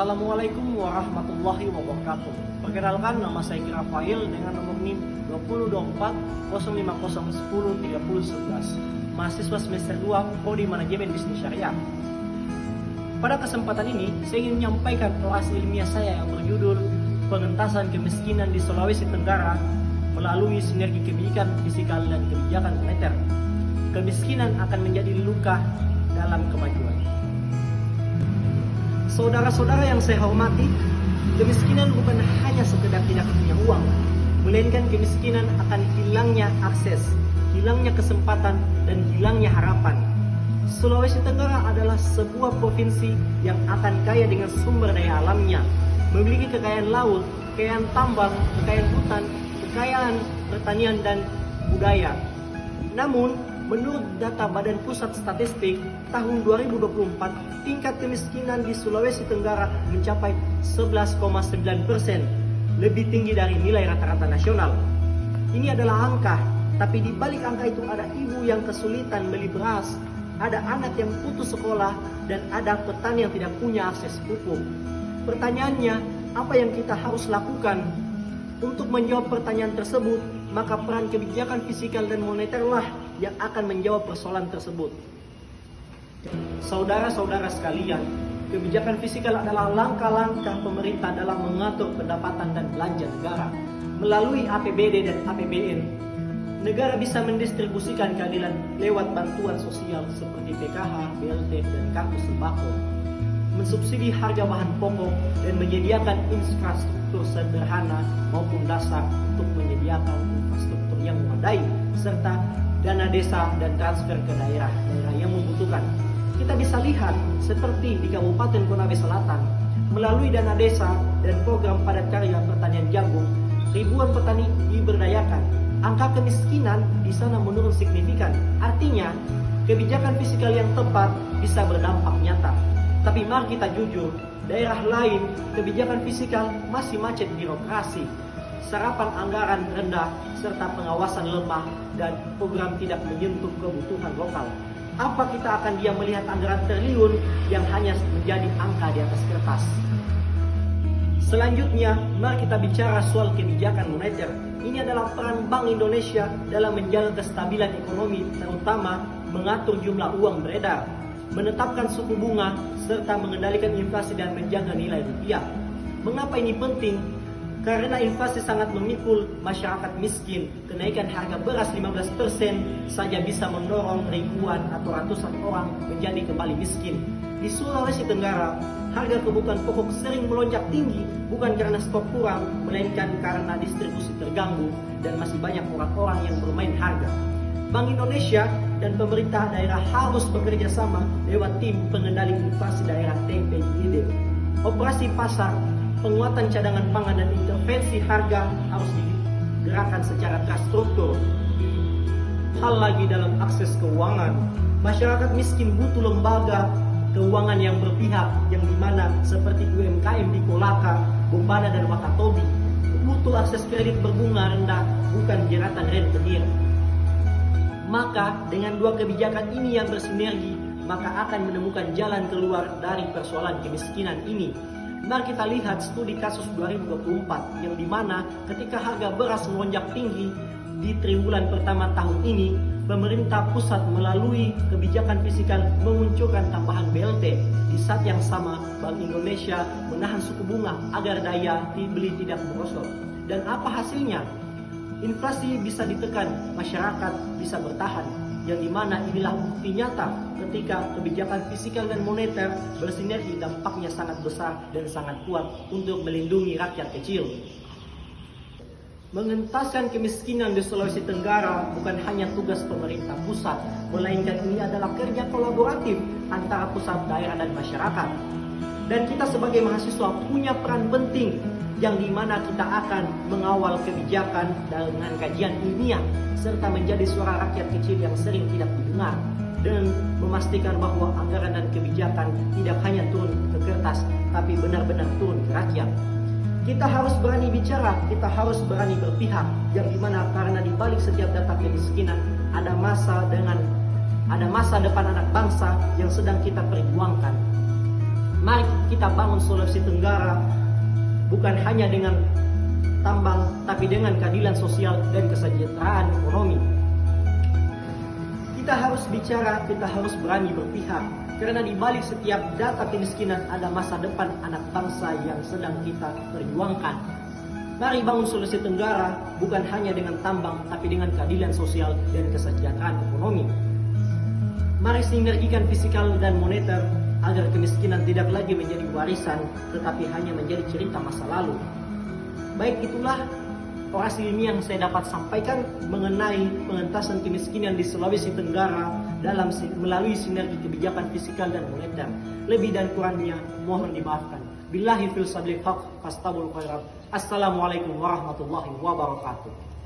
Assalamualaikum warahmatullahi wabarakatuh. Perkenalkan, nama saya Rafael dengan nomor NIM 202405010311, mahasiswa semester 2 Prodi Manajemen Bisnis Syariah. Pada kesempatan ini, saya ingin menyampaikan teori ilmiah saya yang berjudul Pengentasan Kemiskinan di Sulawesi Tenggara melalui sinergi kebijakan fiskal dan kebijakan moneter. Kemiskinan akan menjadi luka dalam kemajuan. Saudara-saudara yang saya hormati, kemiskinan bukan hanya sekedar tidak punya uang, melainkan kemiskinan akan hilangnya akses, hilangnya kesempatan, dan hilangnya harapan. Sulawesi Tenggara adalah sebuah provinsi yang akan kaya dengan sumber daya alamnya, memiliki kekayaan laut, kekayaan tambang, kekayaan hutan, kekayaan pertanian dan budaya. Namun, menurut data Badan Pusat Statistik tahun 2024, tingkat kemiskinan di Sulawesi Tenggara mencapai 11,9%, lebih tinggi dari nilai rata-rata nasional. Ini adalah angka, tapi di balik angka itu ada ibu yang kesulitan beli beras, ada anak yang putus sekolah, dan ada petani yang tidak punya akses pupuk. Pertanyaannya, apa yang kita harus lakukan? Untuk menjawab pertanyaan tersebut, maka peran kebijakan fiskal dan moneterlah yang akan menjawab persoalan tersebut. Saudara-saudara sekalian, kebijakan fiskal adalah langkah-langkah pemerintah dalam mengatur pendapatan dan belanja negara. Melalui APBD dan APBN, negara bisa mendistribusikan keadilan lewat bantuan sosial seperti PKH, BLT, dan kartu sembako, mensubsidi harga bahan pokok, dan menyediakan infrastruktur sederhana maupun dasar untuk menyediakan infrastruktur yang memadai, serta dana desa dan transfer ke daerah-daerah yang membutuhkan. Kita bisa lihat seperti di Kabupaten Konawe Selatan, melalui dana desa dan program padat karya pertanian jagung, ribuan petani diberdayakan. Angka kemiskinan di sana menurun signifikan. Artinya, kebijakan fiskal yang tepat bisa berdampak nyata. Tapi mari kita jujur, daerah lain kebijakan fiskal masih macet birokrasi, serapan anggaran rendah, serta pengawasan lemah, dan program tidak menyentuh kebutuhan lokal. Apa kita akan diam melihat anggaran triliun yang hanya menjadi angka di atas kertas? Selanjutnya, mari kita bicara soal kebijakan moneter. Ini adalah peran Bank Indonesia dalam menjaga kestabilan ekonomi, terutama mengatur jumlah uang beredar, menetapkan suku bunga, serta mengendalikan inflasi dan menjaga nilai rupiah. Mengapa ini penting? Karena inflasi sangat memikul masyarakat miskin. Kenaikan harga beras 15% saja bisa mendorong ribuan atau ratusan orang menjadi kembali miskin. Di Sulawesi Tenggara, harga kebutuhan pokok sering melonjak tinggi bukan karena stok kurang, melainkan karena distribusi terganggu dan masih banyak orang-orang yang bermain harga. Bank Indonesia dan pemerintah daerah harus bekerja sama lewat tim pengendali inflasi daerah TPID. Operasi pasar, penguatan cadangan pangan dan intervensi harga harus digerakkan secara terstruktur. Hal lagi dalam akses keuangan, masyarakat miskin butuh lembaga keuangan yang berpihak, yang dimana seperti UMKM di Kolaka, Bombana, dan Wakatobi butuh akses kredit berbunga rendah, bukan jeratan rentenir. Maka dengan dua kebijakan ini yang bersinergi, maka akan menemukan jalan keluar dari persoalan kemiskinan ini. Mari kita lihat studi kasus 2024 yang dimana ketika harga beras melonjak tinggi di triwulan pertama tahun ini, pemerintah pusat melalui kebijakan fiskal memunculkan tambahan BLT. Di saat yang sama, Bank Indonesia menahan suku bunga agar daya beli tidak merosot. Dan apa hasilnya? Inflasi bisa ditekan, masyarakat bisa bertahan. Yang dimana inilah bukti nyata ketika kebijakan fiskal dan moneter bersinergi, dampaknya sangat besar dan sangat kuat untuk melindungi rakyat kecil. Mengentaskan kemiskinan di Sulawesi Tenggara bukan hanya tugas pemerintah pusat, melainkan ini adalah kerja kolaboratif antara pusat, daerah, dan masyarakat. Dan kita sebagai mahasiswa punya peran penting, yang dimana kita akan mengawal kebijakan dengan kajian ilmiah, serta menjadi suara rakyat kecil yang sering tidak didengar, dan memastikan bahwa anggaran dan kebijakan tidak hanya turun ke kertas, tapi benar-benar turun ke rakyat. Kita harus berani bicara, kita harus berani berpihak, yang dimana karena di balik setiap data kemiskinan ada masa depan anak bangsa yang sedang kita perjuangkan. Mari kita bangun Sulawesi Tenggara bukan hanya dengan tambang, tapi dengan keadilan sosial dan kesejahteraan ekonomi. Kita harus bicara, kita harus berani berpihak, karena di balik setiap data kemiskinan ada masa depan anak bangsa yang sedang kita perjuangkan. Mari bangun Sulawesi Tenggara bukan hanya dengan tambang, tapi dengan keadilan sosial dan kesejahteraan ekonomi. Mari sinergikan fiskal dan moneter agar kemiskinan tidak lagi menjadi warisan, tetapi hanya menjadi cerita masa lalu. Baik, itulah orasi ilmiah yang saya dapat sampaikan mengenai pengentasan kemiskinan di Sulawesi Tenggara melalui sinergi kebijakan fiskal dan moneter. Lebih dan kurangnya mohon dimaafkan. Billahi fil sabil haq fastabul khairat. Assalamualaikum warahmatullahi wabarakatuh.